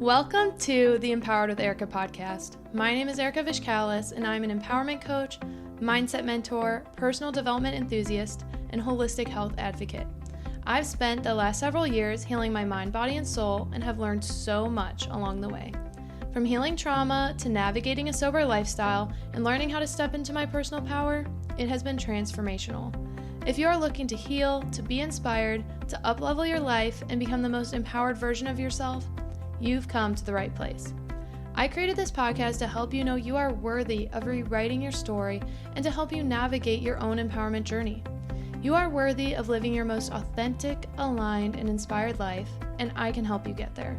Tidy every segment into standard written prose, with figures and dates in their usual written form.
Welcome to the Empowered with Erika podcast. My name is Erika P.U.S.H, and I'm an empowerment coach, mindset mentor, personal development enthusiast, and holistic health advocate. I've spent the last several years healing my mind, body, and soul and have learned so much along the way. From healing trauma to navigating a sober lifestyle and learning how to step into my personal power, it has been transformational. If you are looking to heal, to be inspired, to uplevel your life, and become the most empowered version of yourself, you've come to the right place. I created this podcast to help you know you are worthy of rewriting your story and to help you navigate your own empowerment journey. You are worthy of living your most authentic, aligned, and inspired life, and I can help you get there.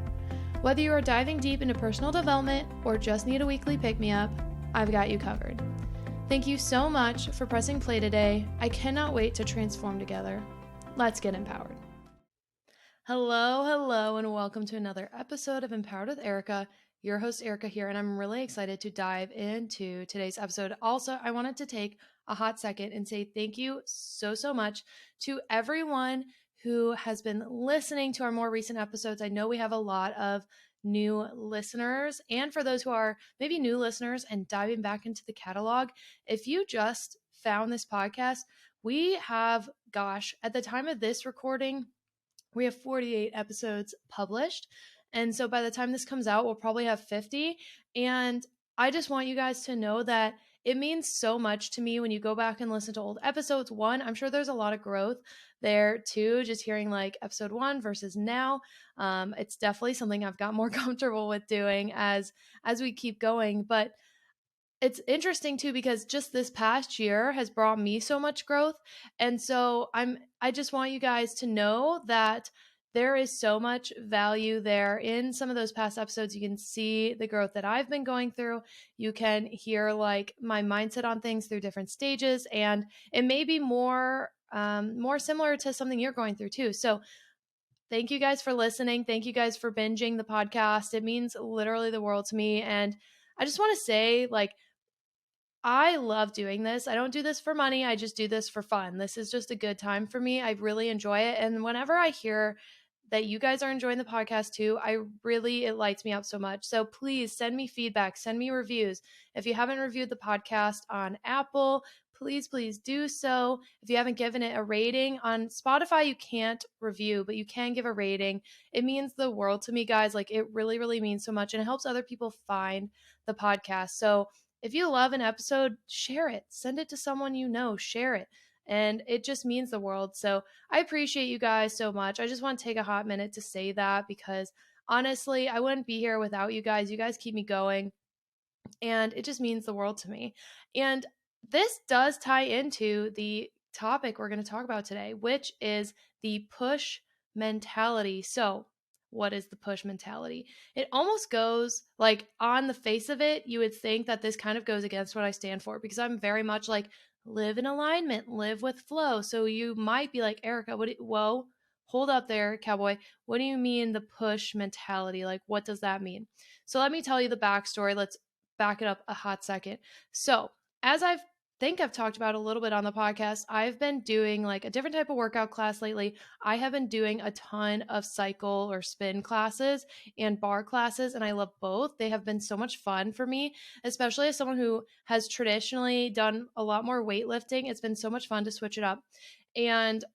Whether you are diving deep into personal development or just need a weekly pick-me-up, I've got you covered. Thank you so much for pressing play today. I cannot wait to transform together. Let's get empowered. Hello, and welcome to another episode of Empowered with Erika. Your host, Erika here, and I'm really excited to dive into today's episode. Also, I wanted to take a hot second and say thank you so much to everyone who has been listening to our more recent episodes. I know we have a lot of new listeners, and for those who are maybe new listeners and diving back into the catalog, if you just found this podcast, we have, at the time of this recording, we have 48 episodes published. And so by the time this comes out, we'll probably have 50. And I just want you guys to know that it means so much to me when you go back and listen to old episodes. One, I'm sure there's a lot of growth there too, just hearing like episode 1 versus now. It's definitely something I've got more comfortable with doing as we keep going. But it's interesting too, because just this past year has brought me so much growth. And so I just want you guys to know that there is so much value there in some of those past episodes. You can see the growth that I've been going through. You can hear like my mindset on things through different stages, and it may be more similar to something you're going through too. So thank you guys for listening. Thank you guys for binging the podcast. It means literally the world to me. And I just want to say, like, I love doing this. I don't do this for money. I just do this for fun. This is just a good time for me. I really enjoy it. And whenever I hear that you guys are enjoying the podcast too, it lights me up so much. So please send me feedback, send me reviews. If you haven't reviewed the podcast on Apple, please do so. If you haven't given it a rating on Spotify, you can't review, but you can give a rating. It means the world to me, guys. Like, it really means so much, and it helps other people find the podcast. So if you love an episode, share it. Send it to someone you know. Share it. And it just means the world. So I appreciate you guys so much. I just want to take a hot minute to say that, because honestly, I wouldn't be here without you guys. You guys keep me going, and it just means the world to me. And this does tie into the topic we're going to talk about today, which is the push mentality. So what is the push mentality? It almost goes like, on the face of it, you would think that this kind of goes against what I stand for, because I'm very much like, live in alignment, live with flow. So you might be like, Erika, whoa, hold up there, cowboy. What do you mean the push mentality? Like, what does that mean? So let me tell you the backstory. Let's back it up a hot second. So as I've talked about a little bit on the podcast, I've been doing like a different type of workout class lately. I have been doing a ton of cycle or spin classes and bar classes, and I love both. They have been so much fun for me, especially as someone who has traditionally done a lot more weightlifting. It's been so much fun to switch it up. And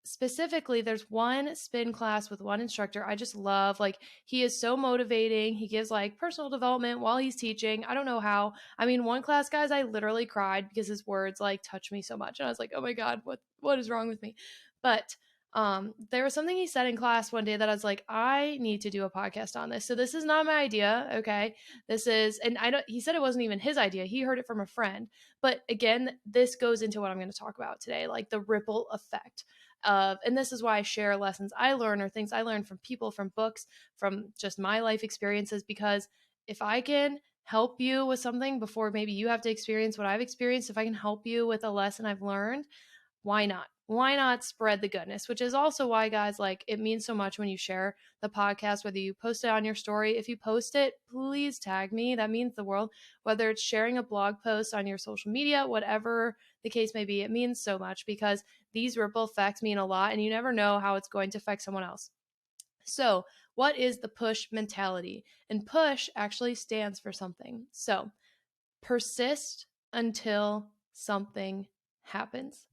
specifically, there's one spin class with one instructor I just love. Like, he is so motivating. He gives like personal development while he's teaching. I don't know how. I mean, one class, guys, I literally cried because his words like touched me so much. And I was like, oh my God, what is wrong with me? But there was something he said in class one day that I was like, I need to do a podcast on this. So this is not my idea. Okay. This is, and he said it wasn't even his idea. He heard it from a friend. But again, this goes into what I'm going to talk about today, like the ripple effect and this is why I share lessons I learn or things I learn from people, from books, from just my life experiences, because if I can help you with something before maybe you have to experience what I've experienced, if I can help you with a lesson I've learned, why not? Why not spread the goodness? Which is also why, guys, like, it means so much when you share the podcast, whether you post it on your story. If you post it, please tag me. That means the world. Whether it's sharing a blog post on your social media, whatever the case may be, it means so much, because these ripple effects mean a lot, and you never know how it's going to affect someone else. So What is the push mentality? And push actually stands for something. So persist until something happens.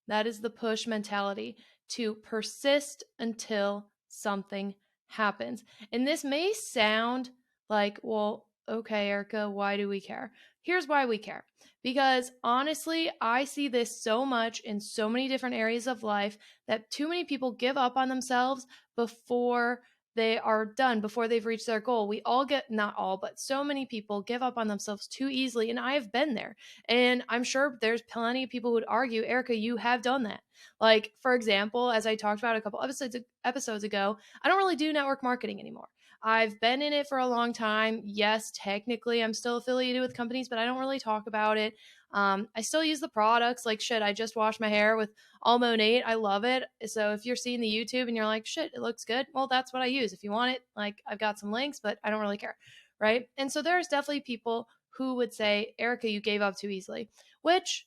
That is the push mentality, to persist until something happens. And this may sound like, well, okay, Erika, why do we care? Here's why we care. Because honestly, I see this so much in so many different areas of life that too many people give up on themselves before they are done, before they've reached their goal. We all get, not all, but so many people give up on themselves too easily. And I have been there. And I'm sure there's plenty of people who would argue, Erika, you have done that. Like, for example, as I talked about a couple episodes ago, I don't really do network marketing anymore. I've been in it for a long time. Yes, technically I'm still affiliated with companies, but I don't really talk about it. I still use the products. Like, shit, I just washed my hair with Almonate. I love it. So if you're seeing the YouTube and you're like, shit, it looks good, well, that's what I use. If you want it, like, I've got some links, but I don't really care. Right. And so there's definitely people who would say, Erika, you gave up too easily, which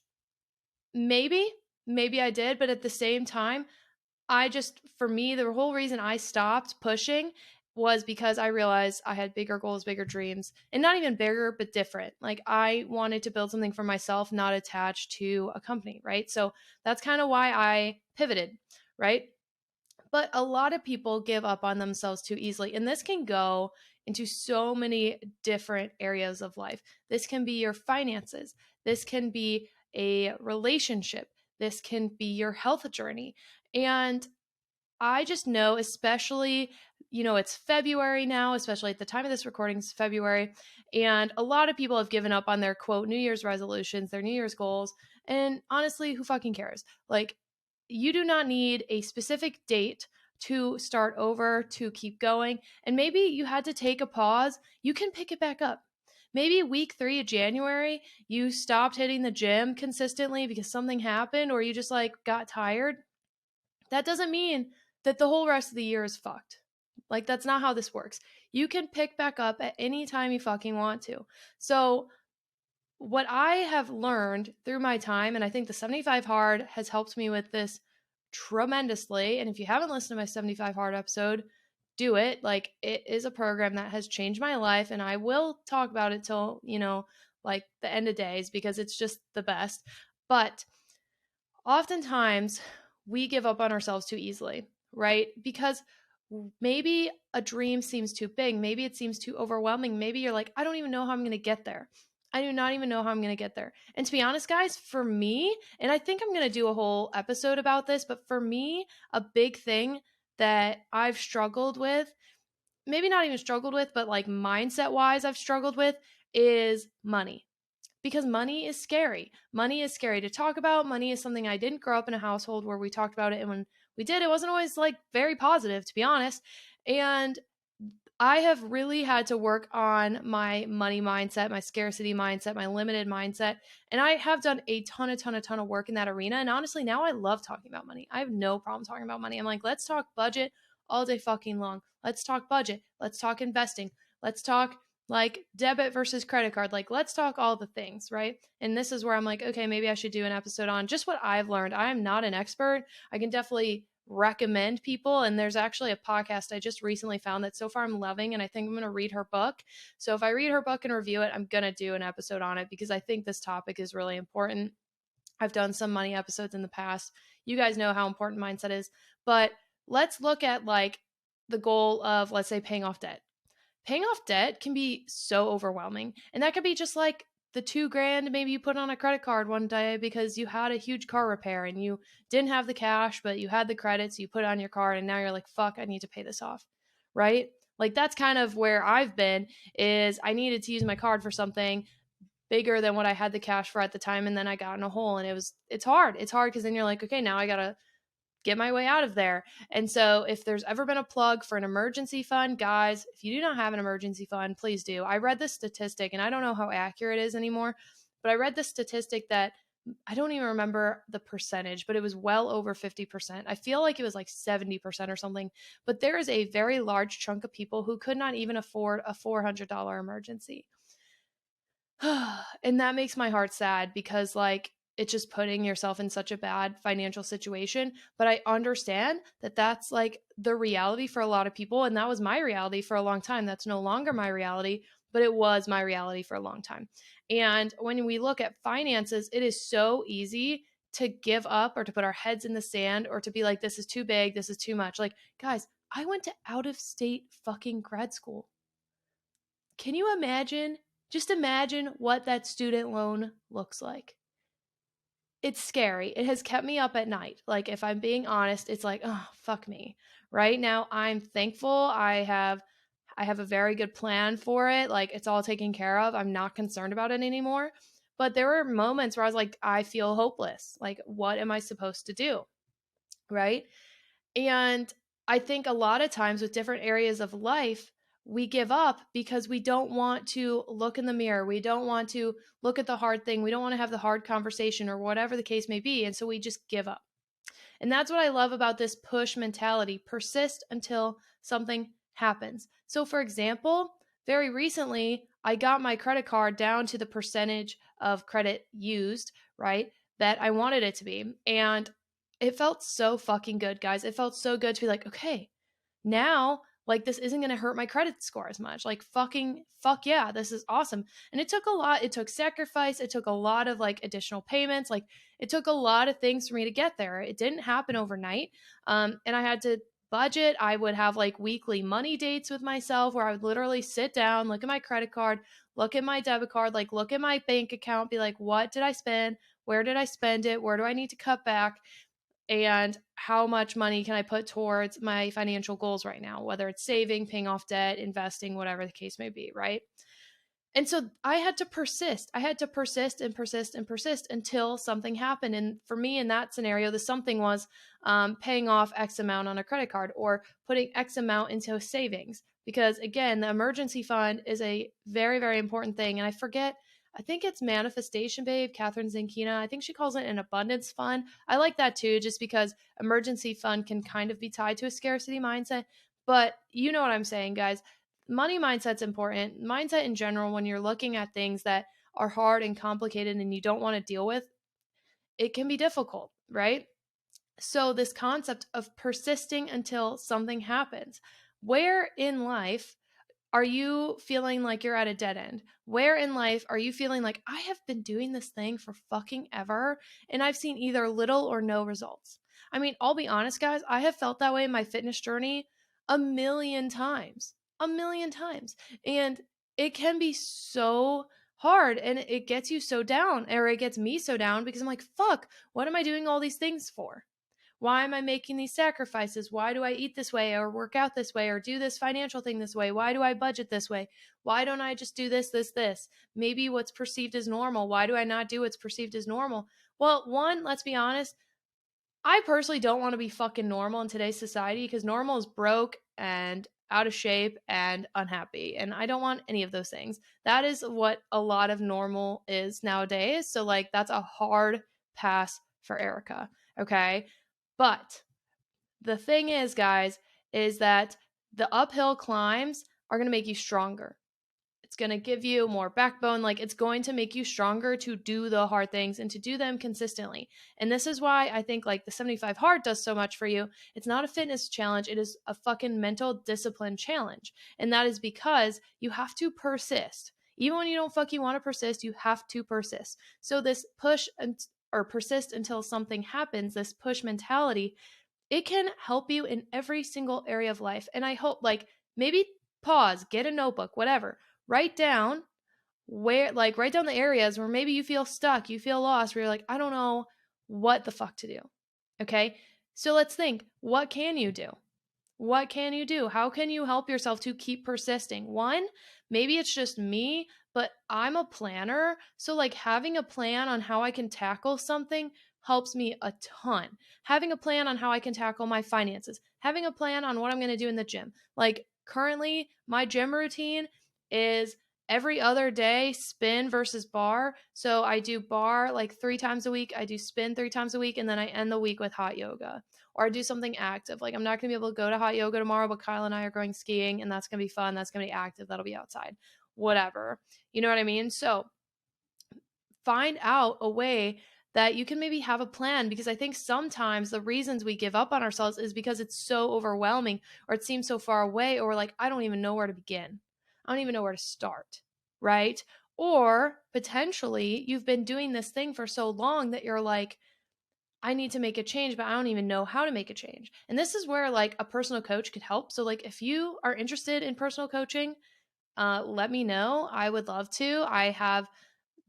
maybe I did. But at the same time, for me, the whole reason I stopped pushing was because I realized I had bigger goals, bigger dreams, and not even bigger, but different. Like, I wanted to build something for myself, not attached to a company, right? So that's kind of why I pivoted, right? But a lot of people give up on themselves too easily. And this can go into so many different areas of life. This can be your finances, this can be a relationship, this can be your health journey. And I just know, especially, it's February now, especially at the time of this recording, it's February. And a lot of people have given up on their quote New Year's resolutions, their New Year's goals. And honestly, who fucking cares? Like, you do not need a specific date to start over, to keep going. And maybe you had to take a pause. You can pick it back up. Maybe week 3 of January, you stopped hitting the gym consistently because something happened, or you just like got tired. That doesn't mean that the whole rest of the year is fucked. Like, that's not how this works. You can pick back up at any time you fucking want to. So, what I have learned through my time, and I think the 75 Hard has helped me with this tremendously. And if you haven't listened to my 75 Hard episode, do it. Like, it is a program that has changed my life, and I will talk about it till, like the end of days, because it's just the best. But oftentimes we give up on ourselves too easily, right? Because maybe a dream seems too big. Maybe it seems too overwhelming. Maybe you're like, I don't even know how I'm going to get there. I do not even know how I'm going to get there. And to be honest, guys, for me, and I think I'm going to do a whole episode about this, but for me, a big thing that I've struggled with, maybe not even struggled with, but like mindset wise, I've struggled with, is money, because money is scary. Money is scary to talk about. Money is something I didn't grow up in a household where we talked about it. And when we did, it wasn't always like very positive, to be honest. And I have really had to work on my money mindset, my scarcity mindset, my limited mindset. And I have done a ton of work in that arena. And honestly, now I love talking about money. I have no problem talking about money. I'm like, let's talk budget all day fucking long. Let's talk budget. Let's talk investing. Let's talk like debit versus credit card. Like, let's talk all the things, right? And this is where I'm like, okay, maybe I should do an episode on just what I've learned. I am not an expert. I can definitely recommend people. And there's actually a podcast I just recently found that so far I'm loving, and I think I'm going to read her book. So if I read her book and review it, I'm going to do an episode on it, because I think this topic is really important. I've done some money episodes in the past. You guys know how important mindset is. But let's look at like the goal of, let's say, paying off debt. Paying off debt can be so overwhelming. And that could be just like the $2,000 maybe you put on a credit card one day because you had a huge car repair and you didn't have the cash, but you had the credits, you put it on your card, and now you're like, fuck, I need to pay this off. Right? Like, that's kind of where I've been, is I needed to use my card for something bigger than what I had the cash for at the time. And then I got in a hole, and it's hard. It's hard because then you're like, okay, now I got to get my way out of there. And so if there's ever been a plug for an emergency fund, guys, if you do not have an emergency fund, please do. I read this statistic, and I don't know how accurate it is anymore, but I read this statistic that I don't even remember the percentage, but it was well over 50%. I feel like it was like 70% or something. But there is a very large chunk of people who could not even afford a $400 emergency. And that makes my heart sad, because like, it's just putting yourself in such a bad financial situation. But I understand that that's like the reality for a lot of people. And that was my reality for a long time. That's no longer my reality, but it was my reality for a long time. And when we look at finances, it is so easy to give up or to put our heads in the sand or to be like, this is too big, this is too much. Like, guys, I went to out of state fucking grad school. Can you imagine? Just imagine what that student loan looks like. It's scary. It has kept me up at night. Like, if I'm being honest, it's like, oh, fuck me. Right now, I'm thankful. I have a very good plan for it. Like, it's all taken care of. I'm not concerned about it anymore. But there were moments where I was like, I feel hopeless. Like, what am I supposed to do? Right? And I think a lot of times with different areas of life, we give up because we don't want to look in the mirror. We don't want to look at the hard thing. We don't want to have the hard conversation or whatever the case may be. And so we just give up. And that's what I love about this push mentality. Persist until something happens. So, for example, very recently, I got my credit card down to the percentage of credit used, right, that I wanted it to be. And it felt so fucking good, guys. It felt so good to be like, okay, now like this isn't going to hurt my credit score as much. Like fuck yeah, this is awesome. And it took a lot. It took sacrifice. It took a lot of like additional payments. Like it took a lot of things for me to get there. It didn't happen overnight. And I had to budget. I would have like weekly money dates with myself where I would literally sit down, look at my credit card, look at my debit card, like look at my bank account, be like, what did I spend? Where did I spend it? Where do I need to cut back? And how much money can I put towards my financial goals right now, whether it's saving, paying off debt, investing, whatever the case may be, right? And so I had to persist. I had to persist and persist and persist until something happened. And for me in that scenario, the something was paying off X amount on a credit card or putting X amount into savings. Because again, the emergency fund is a very, very important thing. And I forget, I think it's Manifestation Babe, Catherine Zankina. I think she calls it an abundance fund. I like that too, just because emergency fund can kind of be tied to a scarcity mindset. But you know what I'm saying, guys. Money mindset's important. Mindset in general, when you're looking at things that are hard and complicated and you don't want to deal with, it can be difficult, right? So, this concept of persisting until something happens. Where in life are you feeling like you're at a dead end? Where in life are you feeling like I have been doing this thing for fucking ever and I've seen either little or no results? I mean, I'll be honest, guys, I have felt that way in my fitness journey a million times, a million times. And it can be so hard and it gets you so down, or it gets me so down because I'm like, fuck, what am I doing all these things for? Why am I making these sacrifices? Why do I eat this way or work out this way or do this financial thing this way? Why do I budget this way? Why don't I just do this, this, this? Maybe what's perceived as normal. Why do I not do what's perceived as normal? Well, one, let's be honest, I personally don't want to be fucking normal in today's society because normal is broke and out of shape and unhappy. And I don't want any of those things. That is what a lot of normal is nowadays. So, like, that's a hard pass for Erika. Okay. But the thing is, guys, is that the uphill climbs are going to make you stronger. It's going to give you more backbone. Like, it's going to make you stronger to do the hard things and to do them consistently. And this is why I think like the 75 hard does so much for you. It's not a fitness challenge. It is a fucking mental discipline challenge. And that is because you have to persist. Even when you don't fucking want to persist, you have to persist. So this or persist until something happens, this push mentality, it can help you in every single area of life. And I hope, like, maybe pause, get a notebook, whatever, write down write down the areas where maybe you feel stuck, you feel lost, where you're like, I don't know what the fuck to do. Okay. So let's think, what can you do? What can you do? How can you help yourself to keep persisting? One, maybe it's just me, but I'm a planner. So, like, having a plan on how I can tackle something helps me a ton. Having a plan on how I can tackle my finances, having a plan on what I'm going to do in the gym. Like, currently, my gym routine is every other day spin versus bar. So, I do bar like 3 times a week, I do spin 3 times a week, and then I end the week with hot yoga or I do something active. Like, I'm not going to be able to go to hot yoga tomorrow, but Kyle and I are going skiing and that's going to be fun. That's going to be active. That'll be outside, whatever. You know what I mean? So find out a way that you can maybe have a plan, because I think sometimes the reasons we give up on ourselves is because it's so overwhelming, or it seems so far away, or we're like, I don't even know where to begin. I don't even know where to start, right? Or potentially you've been doing this thing for so long that you're like, I need to make a change, but I don't even know how to make a change. And this is where like a personal coach could help. So like if you are interested in personal coaching, let me know. I would love to. I have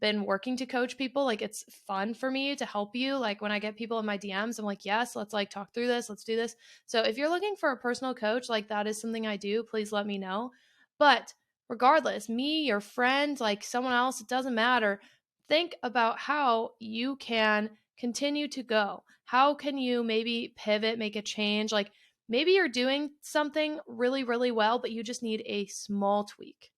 been working to coach people. Like it's fun for me to help you. Like when I get people in my DMs, I'm like, yes, let's like talk through this. Let's do this. So if you're looking for a personal coach, like that is something I do, please let me know. But regardless, me, your friend, like someone else, it doesn't matter. Think about how you can continue to go. How can you maybe pivot, make a change? Like maybe you're doing something really, really well, but you just need a small tweak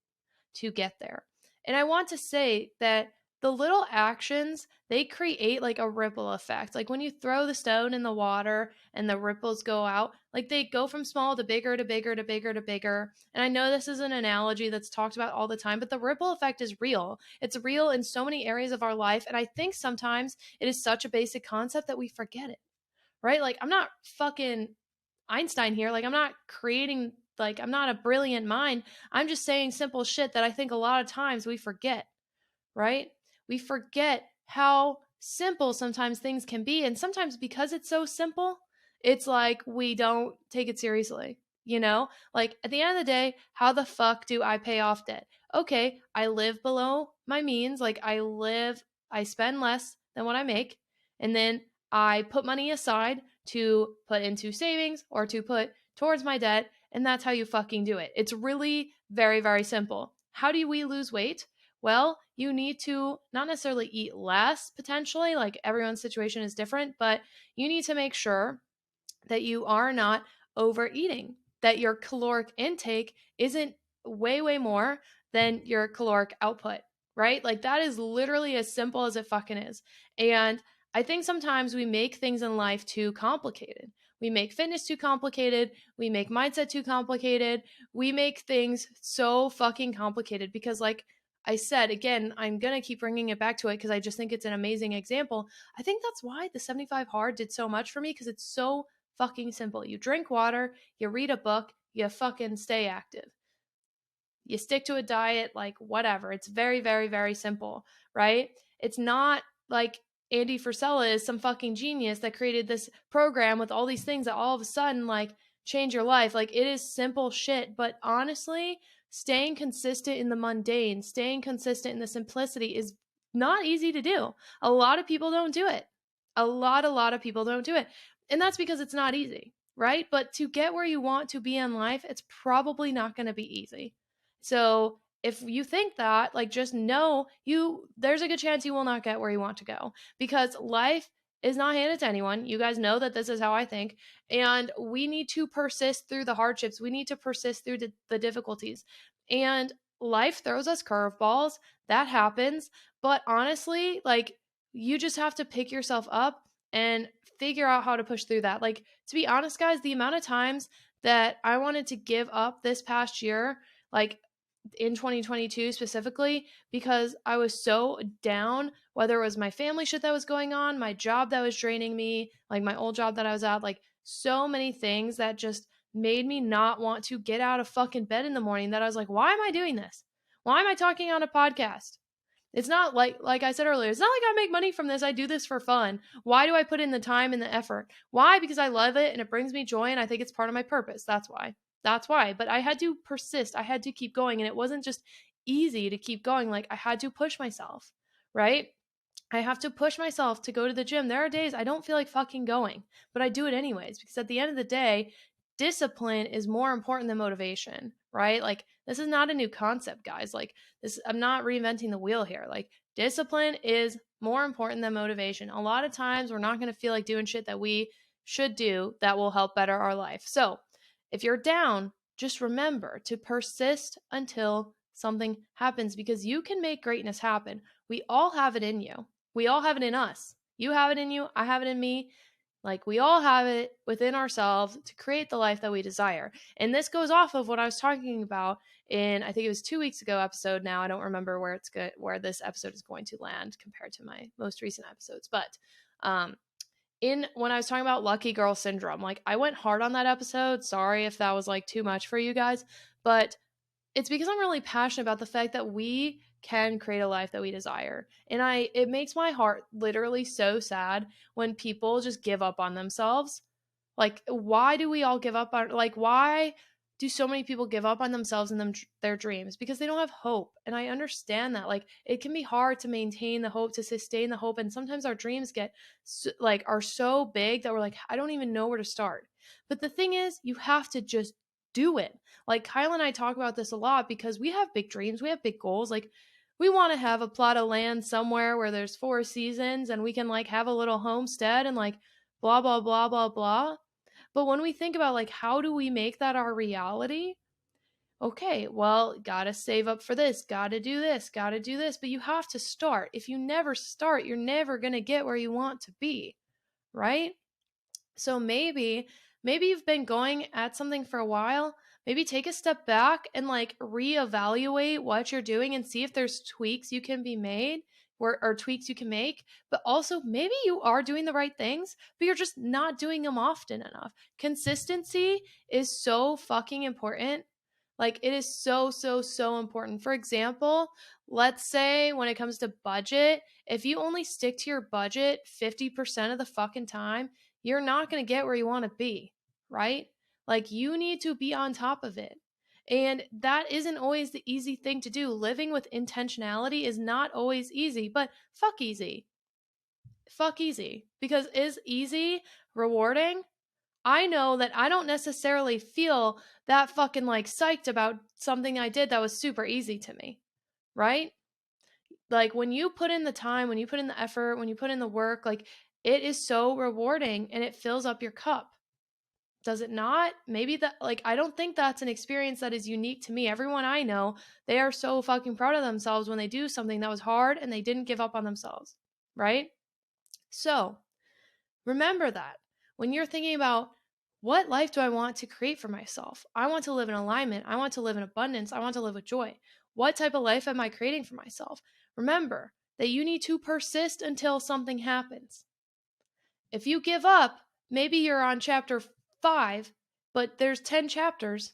to get there. And I want to say that the little actions, they create like a ripple effect. Like when you throw the stone in the water and the ripples go out, like they go from small to bigger to bigger to bigger to bigger. And I know this is an analogy that's talked about all the time, but the ripple effect is real. It's real in so many areas of our life. And I think sometimes it is such a basic concept that we forget it, right? Like I'm not fucking Einstein here. Like I'm not creating, like I'm not a brilliant mind. I'm just saying simple shit that I think a lot of times we forget, right? We forget how simple sometimes things can be. And sometimes because it's so simple, it's like we don't take it seriously. You know, like at the end of the day, how the fuck do I pay off debt? Okay, I live below my means. Like I spend less than what I make. And then I put money aside to put into savings or to put towards my debt. And that's how you fucking do it. It's really very, very simple. How do we lose weight? Well, you need to not necessarily eat less potentially, like everyone's situation is different, but you need to make sure that you are not overeating, that your caloric intake isn't way, way more than your caloric output, right? Like that is literally as simple as it fucking is. And I think sometimes we make things in life too complicated. We make fitness too complicated. We make mindset too complicated. We make things so fucking complicated because, like I said, again, I'm going to keep bringing it back to it because I just think it's an amazing example. I think that's why the 75 Hard did so much for me, because it's so fucking simple. You drink water, you read a book, you fucking stay active. You stick to a diet, like whatever. It's very, very, very simple, right? It's not like Andy Frisella is some fucking genius that created this program with all these things that all of a sudden like change your life. Like it is simple shit, but honestly, staying consistent in the mundane, staying consistent in the simplicity is not easy to do. A lot of people don't do it. A lot of people don't do it. And that's because it's not easy, right? But to get where you want to be in life, it's probably not going to be easy. So if you think that, like just know there's a good chance you will not get where you want to go, because life is not handed to anyone. You guys know that this is how I think. And we need to persist through the hardships. We need to persist through the difficulties. And life throws us curveballs. That happens. But honestly, like you just have to pick yourself up and figure out how to push through that. Like, to be honest, guys, the amount of times that I wanted to give up this past year, like in 2022 specifically, because I was so down, whether it was my family shit that was going on, my job that was draining me, like my old job that I was at, like so many things that just made me not want to get out of fucking bed in the morning, that I was like, why am I doing this? Why am I talking on a podcast? It's not like I said earlier, it's not like I make money from this. I do this for fun. Why do I put in the time and the effort? Why? Because I love it and it brings me joy and I think it's part of my purpose. That's why. That's why. But I had to persist. I had to keep going, and it wasn't just easy to keep going. Like I had to push myself, right? I have to push myself to go to the gym. There are days I don't feel like fucking going, but I do it anyways, because at the end of the day, discipline is more important than motivation, right? Like this is not a new concept, guys. Like this, I'm not reinventing the wheel here. Like discipline is more important than motivation. A lot of times we're not going to feel like doing shit that we should do that will help better our life. So if you're down, just remember to persist until something happens, because you can make greatness happen. We all have it in you. We all have it in us. You have it in you. I have it in me. Like, we all have it within ourselves to create the life that we desire. And this goes off of what I was talking about in, I think it was 2 weeks ago episode. Now I don't remember where it's good, where this episode is going to land compared to my most recent episodes. But in when I was talking about lucky girl syndrome, like, I went hard on that episode. Sorry if that was like too much for you guys, but it's because I'm really passionate about the fact that we can create a life that we desire. And it makes my heart literally so sad when people just give up on themselves. Like, why do we all give up on, like, why do so many people give up on themselves and their dreams? Because they don't have hope. And I understand that. Like, it can be hard to maintain the hope, to sustain the hope, and sometimes our dreams get are so big that we're like, I don't even know where to start. But the thing is, you have to just do it. Like, Kyle and I talk about this a lot because we have big dreams, we have big goals. Like, we want to have a plot of land somewhere where there's 4 seasons and we can like have a little homestead and like blah blah blah blah blah. But when we think about like, how do we make that our reality? Okay, well, gotta save up for this, gotta do this, gotta do this. But you have to start. If you never start, you're never gonna get where you want to be, right? So maybe you've been going at something for a while. Maybe take a step back and like reevaluate what you're doing and see if there's tweaks you can be made, or tweaks you can make. But also, maybe you are doing the right things, but you're just not doing them often enough. Consistency is so fucking important. Like, it is so, so, so important. For example, let's say when it comes to budget, if you only stick to your budget 50% of the fucking time, you're not going to get where you want to be, right? Like, you need to be on top of it. And that isn't always the easy thing to do. Living with intentionality is not always easy, but fuck easy. Fuck easy. Because is easy rewarding? I know that I don't necessarily feel that fucking like psyched about something I did that was super easy to me, right? Like, when you put in the time, when you put in the effort, when you put in the work, like, it is so rewarding and it fills up your cup. Does it not? Maybe that, like, I don't think that's an experience that is unique to me. Everyone I know, they are so fucking proud of themselves when they do something that was hard and they didn't give up on themselves, right? So, remember that when you're thinking about, what life do I want to create for myself? I want to live in alignment. I want to live in abundance. I want to live with joy. What type of life am I creating for myself? Remember that you need to persist until something happens. If you give up, maybe you're on chapter 5, but there's 10 chapters.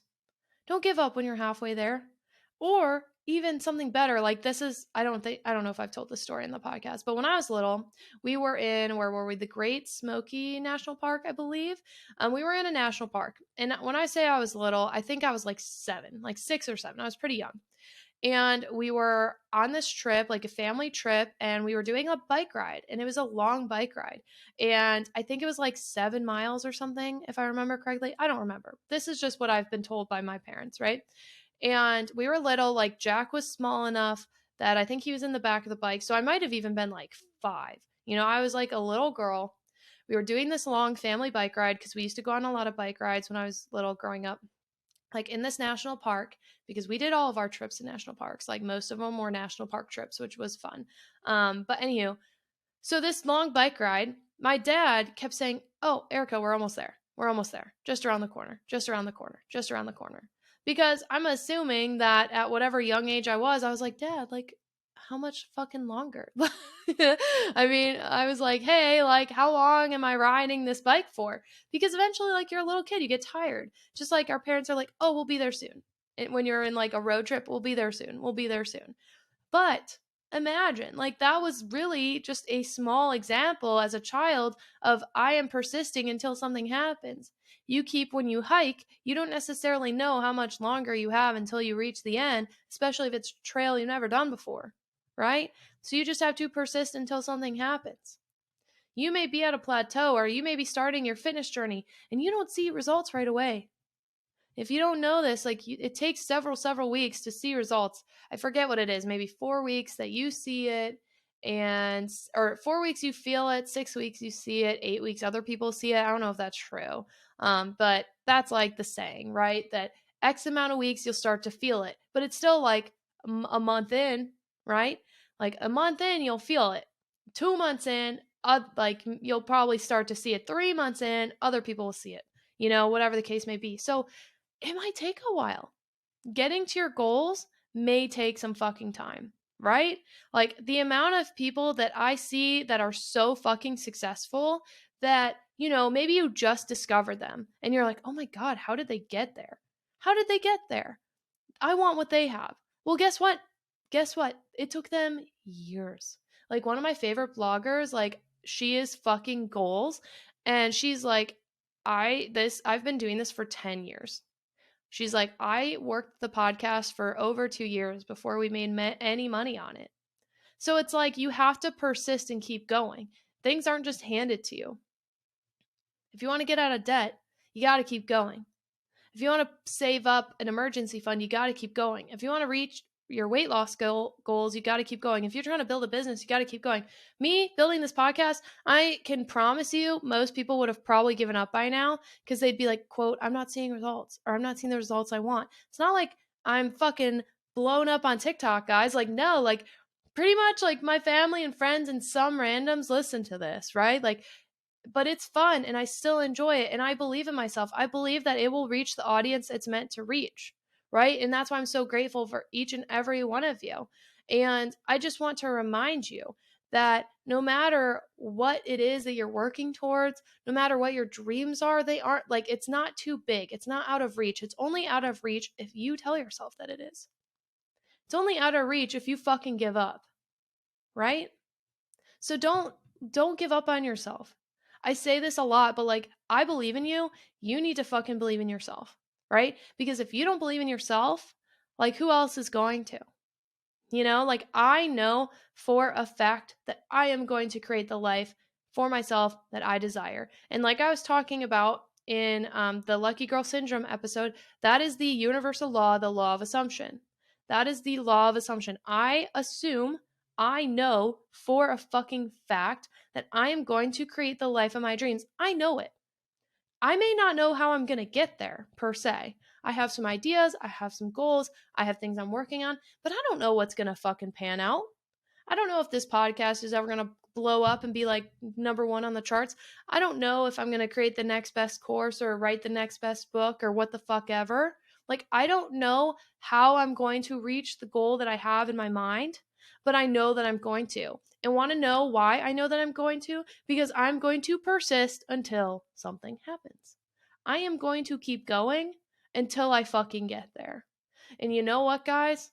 Don't give up when you're halfway there. Or even something better, like, this is, I don't know if I've told this story in the podcast, but when I was little, we were in, where were we? The Great Smoky National Park, I believe. We were in a national park. And when I say I was little, I think I was like 7, like 6 or 7. I was pretty young. And we were on this trip, like a family trip, and we were doing a bike ride, and it was a long bike ride. And I think it was like 7 miles or something, if I remember correctly. I don't remember. This is just what I've been told by my parents, right? And we were little, like, Jack was small enough that I think he was in the back of the bike. So I might have even been like 5. I was like a little girl. We were doing this long family bike ride because we used to go on a lot of bike rides when I was little growing up, like in this national park, because we did all of our trips in national parks. Like, most of them were national park trips, which was fun. But anywho, so this long bike ride, my dad kept saying, "Oh, Erika, we're almost there. We're almost there. Just around the corner. Just around the corner. Just around the corner." Because I'm assuming that at whatever young age I was like, "Dad, like, how much fucking longer?" I mean, I was like, "Hey, like, how long am I riding this bike for?" Because eventually, like, you're a little kid, you get tired. Just like our parents are like, "Oh, we'll be there soon." And when you're in like a road trip, "We'll be there soon. We'll be there soon." But imagine, like, that was really just a small example as a child of, I am persisting until something happens. When you hike, you don't necessarily know how much longer you have until you reach the end, especially if it's a trail you've never done before, right? So you just have to persist until something happens. You may be at a plateau, or you may be starting your fitness journey and you don't see results right away. If you don't know this, like, it takes several weeks to see results. I forget what it is, maybe 4 weeks that you see it, or 4 weeks you feel it, 6 weeks you see it, 8 weeks other people see it. I don't know if that's true. But that's like the saying, right? That X amount of weeks you'll start to feel it, but it's still like a month in, right? Like, a month in, you'll feel it. 2 months in, like you'll probably start to see it 3 months in, other people will see it, whatever the case may be. So it might take a while. Getting to your goals may take some fucking time, right? Like the amount of people that I see that are so fucking successful that, maybe you just discovered them and you're like, oh my God, how did they get there? How did they get there? I want what they have. Well, guess what? Guess what? It took them years. Like one of my favorite bloggers, like she is fucking goals, and she's like, I've been doing this for 10 years. She's like, I worked the podcast for over 2 years before we made any money on it. So it's like you have to persist and keep going. Things aren't just handed to you. If you want to get out of debt, you got to keep going. If you want to save up an emergency fund, you got to keep going. If you want to reach your weight loss goals, you got to keep going. If you're trying to build a business, you got to keep going. Me building this podcast, I can promise you most people would have probably given up by now because they'd be like, quote, I'm not seeing results, or I'm not seeing the results I want. It's not like I'm fucking blown up on TikTok, guys. Like, no, like pretty much like my family and friends and some randoms listen to this, right? Like, but it's fun and I still enjoy it and I believe in myself. I believe that it will reach the audience it's meant to reach, right? And that's why I'm so grateful for each and every one of you. And I just want to remind you that no matter what it is that you're working towards, no matter what your dreams are, they aren't like, it's not too big. It's not out of reach. It's only out of reach if you tell yourself that it is. It's only out of reach if you fucking give up, right? So don't give up on yourself. I say this a lot, but like I believe in you. You need to fucking believe in yourself, right? Because if you don't believe in yourself, like who else is going to? Like I know for a fact that I am going to create the life for myself that I desire. And like I was talking about in the Lucky Girl Syndrome episode, that is the universal law, the law of assumption. That is the law of assumption. I assume I know for a fucking fact that I am going to create the life of my dreams. I know it. I may not know how I'm going to get there per se. I have some ideas, I have some goals, I have things I'm working on, but I don't know what's going to fucking pan out. I don't know if this podcast is ever going to blow up and be like #1 on the charts. I don't know if I'm going to create the next best course or write the next best book or what the fuck ever. Like, I don't know how I'm going to reach the goal that I have in my mind, but I know that I'm going to. And want to know why I know that I'm going to? Because I'm going to persist until something happens. I am going to keep going until I fucking get there. And you know what, guys?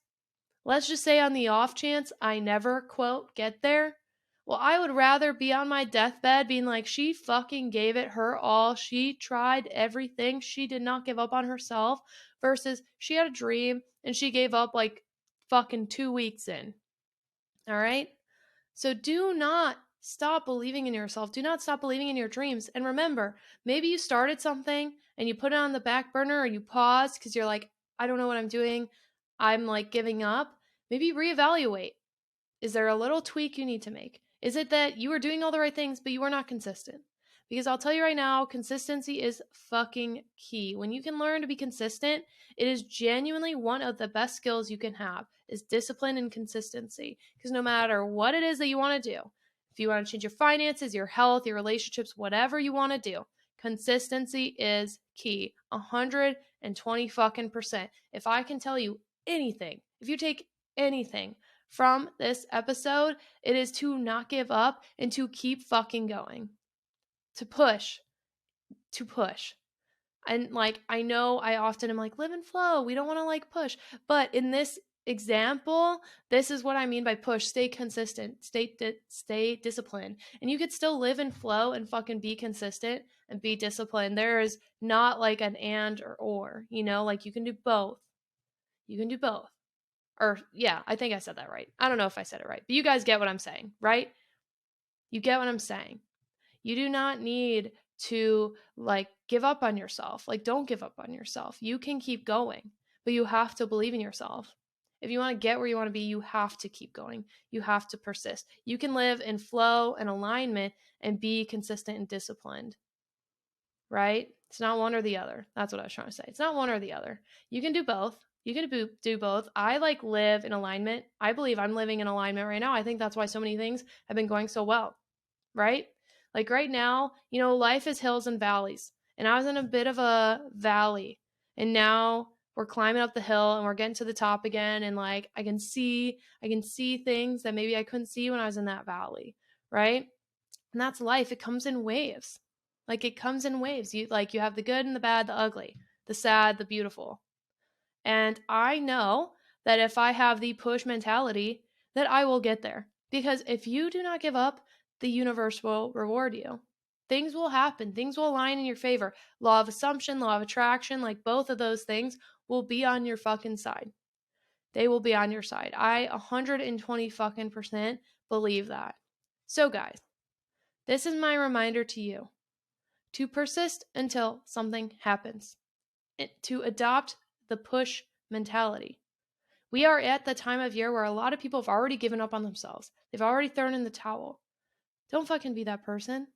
Let's just say on the off chance I never, quote, get there. Well, I would rather be on my deathbed being like, she fucking gave it her all. She tried everything. She did not give up on herself versus she had a dream and she gave up like fucking 2 weeks in. All right? So do not stop believing in yourself. Do not stop believing in your dreams. And remember, maybe you started something and you put it on the back burner or you paused because you're like, I don't know what I'm doing. I'm like giving up. Maybe reevaluate. Is there a little tweak you need to make? Is it that you were doing all the right things, but you were not consistent? Because I'll tell you right now, consistency is fucking key. When you can learn to be consistent, it is genuinely one of the best skills you can have is discipline and consistency. Because no matter what it is that you want to do, if you want to change your finances, your health, your relationships, whatever you want to do, consistency is key. 120 fucking percent. If I can tell you anything, if you take anything from this episode, it is to not give up and to keep fucking going. To push. And like, I know I often am like, live and flow. We don't want to like push. But in this example, this is what I mean by push. Stay consistent. Stay disciplined. And you could still live and flow and fucking be consistent and be disciplined. There is not like an and or, like you can do both. You can do both. Or yeah, I think I said that right. I don't know if I said it right, but you guys get what I'm saying, right? You get what I'm saying. You do not need to like give up on yourself. Like, don't give up on yourself. You can keep going, but you have to believe in yourself. If you want to get where you want to be, you have to keep going. You have to persist. You can live in flow and alignment and be consistent and disciplined, right? It's not one or the other. That's what I was trying to say. It's not one or the other. You can do both. You can do both. I like live in alignment. I believe I'm living in alignment right now. I think that's why so many things have been going so well. right? Like right now, life is hills and valleys. And I was in a bit of a valley. And now we're climbing up the hill and we're getting to the top again. And like I can see things that maybe I couldn't see when I was in that valley, right? And that's life. It comes in waves. Like it comes in waves. You have the good and the bad, the ugly, the sad, the beautiful. And I know that if I have the push mentality, that I will get there. Because if you do not give up, the universe will reward you. Things will happen. Things will align in your favor. Law of assumption, law of attraction, like both of those things will be on your fucking side. They will be on your side. I 120 fucking percent believe that. So guys, this is my reminder to you to persist until something happens. To adopt the push mentality. We are at the time of year where a lot of people have already given up on themselves. They've already thrown in the towel. Don't fucking be that person.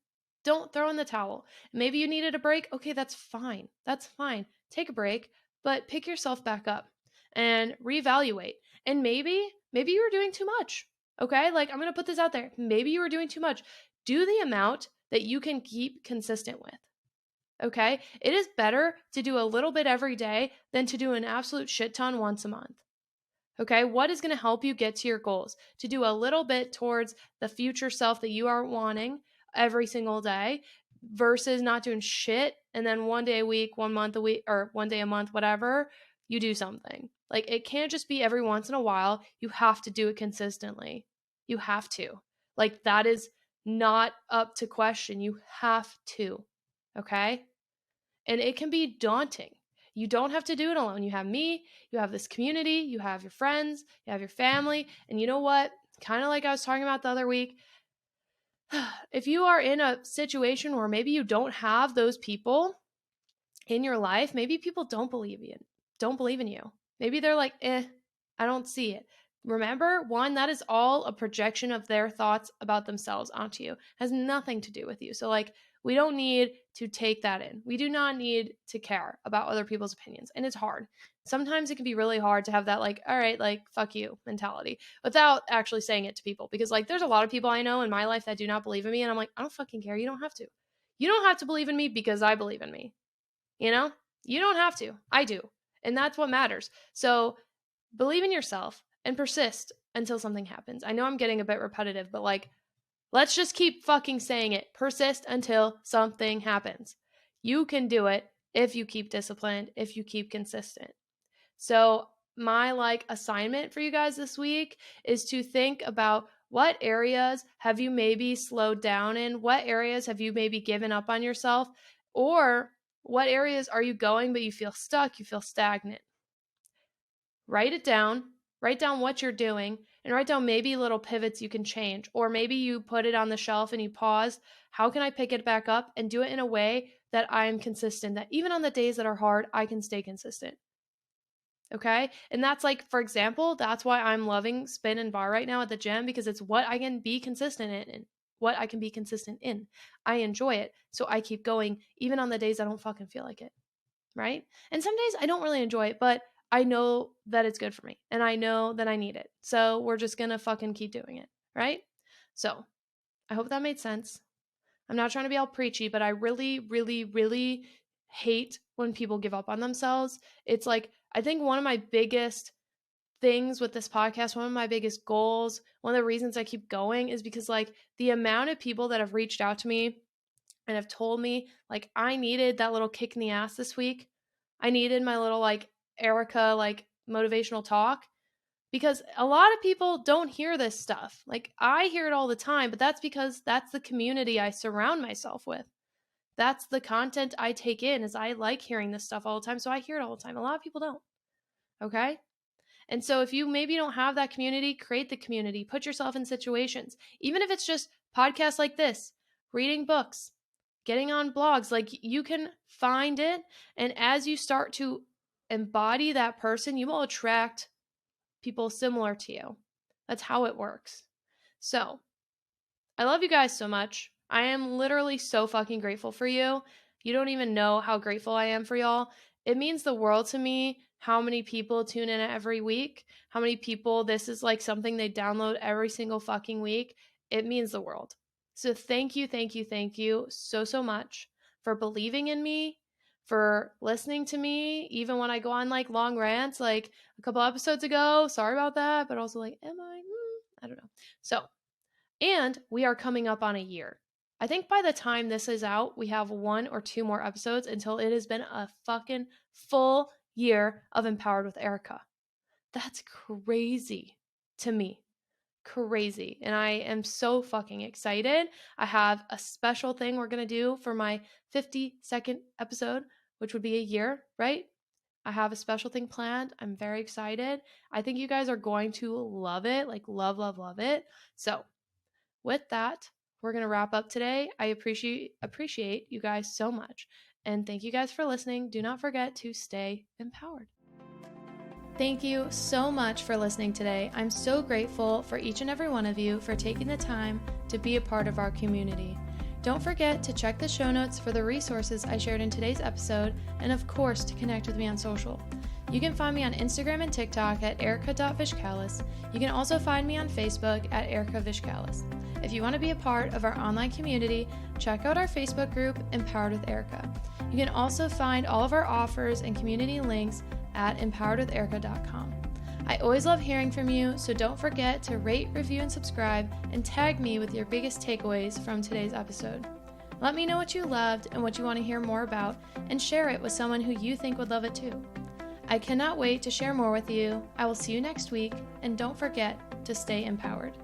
Don't throw in the towel. Maybe you needed a break. Okay, that's fine. That's fine. Take a break, but pick yourself back up and reevaluate. And maybe you were doing too much. Okay? Like I'm going to put this out there. Maybe you were doing too much. Do the amount that you can keep consistent with. Okay? It is better to do a little bit every day than to do an absolute shit ton once a month. Okay? What is going to help you get to your goals? To do a little bit towards the future self that you are wanting every single day versus not doing shit and then one day a week, 1 month a week, or 1 day a month, whatever, you do something. Like it can't just be every once in a while. You have to do it consistently. You have to. Like that is not up to question. You have to. Okay? And it can be daunting. You don't have to do it alone. You have me, you have this community, you have your friends, you have your family. And you know what? Kind of like I was talking about the other week, if you are in a situation where maybe you don't have those people in your life, maybe people don't believe in you. Maybe they're like, I don't see it. Remember, one, that is all a projection of their thoughts about themselves onto you. It has nothing to do with you. So like we don't need to take that in. We do not need to care about other people's opinions. And it's hard. Sometimes it can be really hard to have that like, all right, like fuck you mentality without actually saying it to people. Because like there's a lot of people I know in my life that do not believe in me. And I'm like, I don't fucking care. You don't have to. You don't have to believe in me because I believe in me. You know, you don't have to. I do. And that's what matters. So believe in yourself and persist until something happens. I know I'm getting a bit repetitive, but like, let's just keep fucking saying it. Persist until something happens. You can do it if you keep disciplined, if you keep consistent. So my like assignment for you guys this week is to think about what areas have you maybe slowed down in? What areas have you maybe given up on yourself? Or what areas are you going but you feel stuck, you feel stagnant? Write it down. Write down what you're doing and write down maybe little pivots you can change. Or maybe you put it on the shelf and you pause. How can I pick it back up and do it in a way that I am consistent, that even on the days that are hard, I can stay consistent? Okay? And that's like, for example, that's why I'm loving spin and bar right now at the gym, because it's what I can be consistent in. What I can be consistent in. I enjoy it. So I keep going even on the days I don't fucking feel like it. Right? And some days I don't really enjoy it, but I know that it's good for me and I know that I need it. So we're just going to fucking keep doing it. Right? So I hope that made sense. I'm not trying to be all preachy, but I really, really, really hate when people give up on themselves. It's like, I think one of my biggest things with this podcast, one of my biggest goals, one of the reasons I keep going is because like the amount of people that have reached out to me and have told me like I needed that little kick in the ass this week. I needed my little like Erika like motivational talk, because a lot of people don't hear this stuff. Like I hear it all the time, but that's because that's the community I surround myself with. That's the content I take in, is I like hearing this stuff all the time. So I hear it all the time. A lot of people don't. Okay? And so if you maybe don't have that community, create the community. Put yourself in situations. Even if it's just podcasts like this, reading books, getting on blogs, like you can find it. And as you start to embody that person, you will attract people similar to you. That's how it works. So I love you guys so much. I am literally so fucking grateful for you. You don't even know how grateful I am for y'all. It means the world to me how many people tune in every week, how many people this is like something they download every single fucking week. It means the world. So thank you so much for believing in me, for listening to me, even when I go on like long rants, like a couple episodes ago. Sorry about that, but also like, am I? I don't know. So, and we are coming up on a year. I think by the time this is out, we have 1 or 2 more episodes until it has been a fucking full year of Empowered with Erika. That's crazy to me. Crazy. And I am so fucking excited. I have a special thing we're going to do for my 52nd episode, which would be a year, right? I have a special thing planned. I'm very excited. I think you guys are going to love it. Like, love it. So, with that, we're going to wrap up today. I appreciate you guys so much. And thank you guys for listening. Do not forget to stay empowered. Thank you so much for listening today. I'm so grateful for each and every one of you for taking the time to be a part of our community. Don't forget to check the show notes for the resources I shared in today's episode, and of course to connect with me on social. You can find me on Instagram and TikTok at erika.vishkalis. You can also find me on Facebook at Erika Vishkalis. If you want to be a part of our online community, check out our Facebook group, Empowered with Erika. You can also find all of our offers and community links at empoweredwitherika.com. I always love hearing from you, so don't forget to rate, review, and subscribe, and tag me with your biggest takeaways from today's episode. Let me know what you loved and what you want to hear more about, and share it with someone who you think would love it too. I cannot wait to share more with you. I will see you next week, and don't forget to stay empowered.